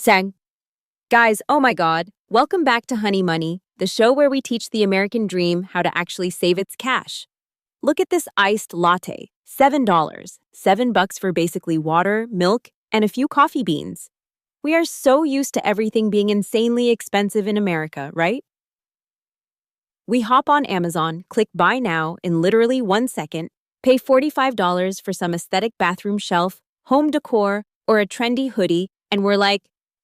Sang. Guys, oh my god, welcome back to Honey Money, the show where we teach the American dream how to actually save its cash. Look at this iced latte, $7. $7 for basically water, milk, and a few coffee beans. We are so used to everything being insanely expensive in America, right? We hop on Amazon, click buy now in literally 1 second, pay $45 for some aesthetic bathroom shelf, home decor, or a trendy hoodie, and we're like,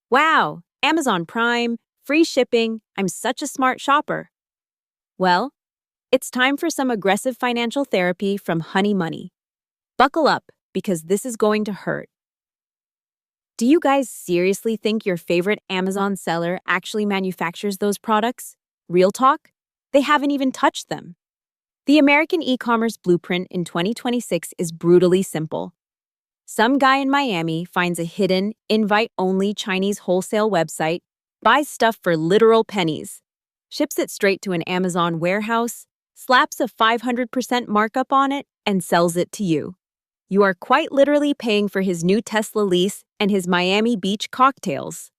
wow, Amazon Prime, free shipping, I'm such a smart shopper. Well, it's time for some aggressive financial therapy from Honey Money. Buckle up, because this is going to hurt. Do you guys seriously think your favorite Amazon seller actually manufactures those products? Real talk? They haven't even touched them. The American e-commerce blueprint in 2026 is brutally simple. Some guy in Miami finds a hidden, invite-only Chinese wholesale website, buys stuff for literal pennies, ships it straight to an Amazon warehouse, slaps a 500% markup on it, and sells it to you. You are quite literally paying for his new Tesla lease and his Miami Beach cocktails.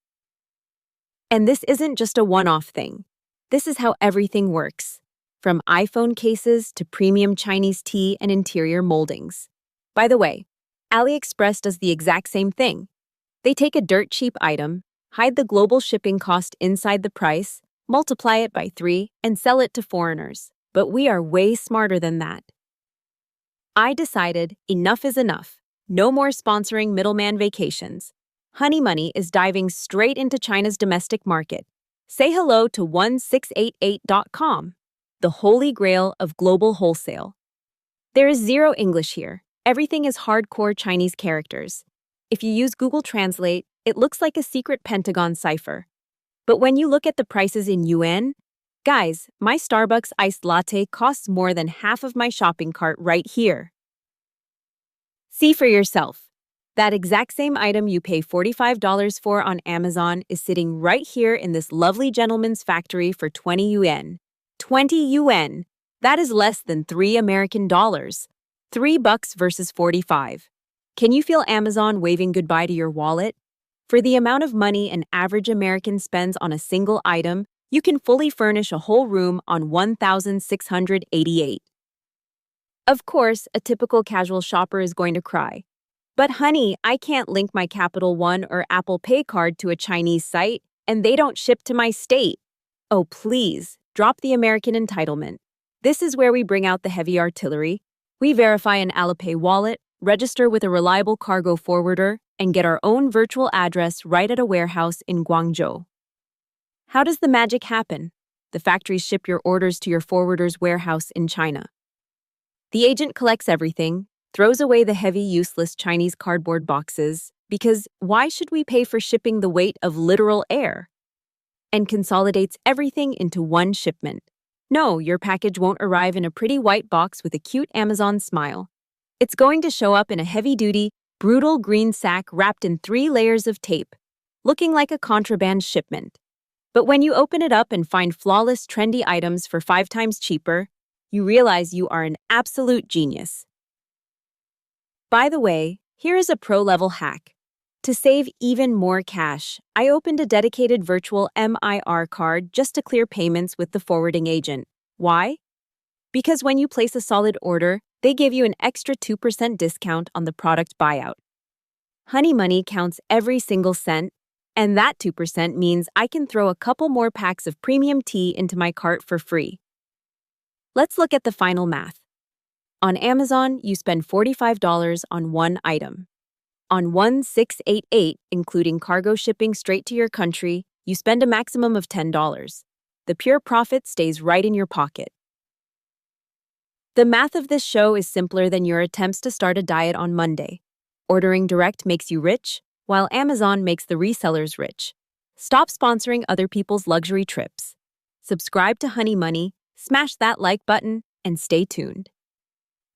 And this isn't just a one-off thing. This is how everything works, from iPhone cases to premium Chinese tea and interior moldings. By the way, AliExpress does the exact same thing. They take a dirt-cheap item, hide the global shipping cost inside the price, multiply it by 3, and sell it to foreigners. But we are way smarter than that. I decided enough is enough. No more sponsoring middleman vacations. Honey Money is diving straight into China's domestic market. Say hello to 1688.com, the holy grail of global wholesale. There is zero English here. Everything is hardcore Chinese characters. If you use Google Translate, it looks like a secret Pentagon cipher. But when you look at the prices in yuan, guys, my Starbucks iced latte costs more than half of my shopping cart right here. See for yourself. That exact same item you pay $45 for on Amazon is sitting right here in this lovely gentleman's factory for 20 yuan. 20 yuan! That is less than $3 American. $3 versus 45. Can you feel Amazon waving goodbye to your wallet? For the amount of money an average American spends on a single item, you can fully furnish a whole room on $1,688. Of course, a typical casual shopper is going to cry. But honey, I can't link my Capital One or Apple Pay card to a Chinese site, and they don't ship to my state. Oh, please, drop the American entitlement. This is where we bring out the heavy artillery. We verify an Alipay wallet, register with a reliable cargo forwarder, and get our own virtual address right at a warehouse in Guangzhou. How does the magic happen? The factories ship your orders to your forwarder's warehouse in China. The agent collects everything, throws away the heavy, useless Chinese cardboard boxes, because why should we pay for shipping the weight of literal air? And consolidates everything into one shipment. No, your package won't arrive in a pretty white box with a cute Amazon smile. It's going to show up in a heavy-duty, brutal green sack wrapped in 3 layers of tape, looking like a contraband shipment. But when you open it up and find flawless, trendy items for 5 times cheaper, you realize you are an absolute genius. By the way, here is a pro-level hack. To save even more cash, I opened a dedicated virtual MIR card just to clear payments with the forwarding agent. Why? Because when you place a solid order, they give you an extra 2% discount on the product buyout. Honey Money counts every single cent, and that 2% means I can throw a couple more packs of premium tea into my cart for free. Let's look at the final math. On Amazon, you spend $45 on one item. On 1688, including cargo shipping straight to your country, you spend a maximum of $10. The pure profit stays right in your pocket. The math of this show is simpler than your attempts to start a diet on Monday. Ordering direct makes you rich, while Amazon makes the resellers rich. Stop sponsoring other people's luxury trips. Subscribe to Honey Money, smash that like button, and stay tuned.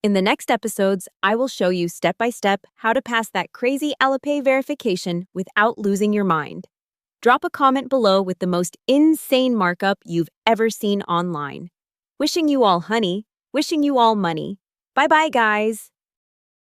In the next episodes, I will show you step-by-step how to pass that crazy Alipay verification without losing your mind. Drop a comment below with the most insane markup you've ever seen online. Wishing you all honey, wishing you all money. Bye-bye, guys.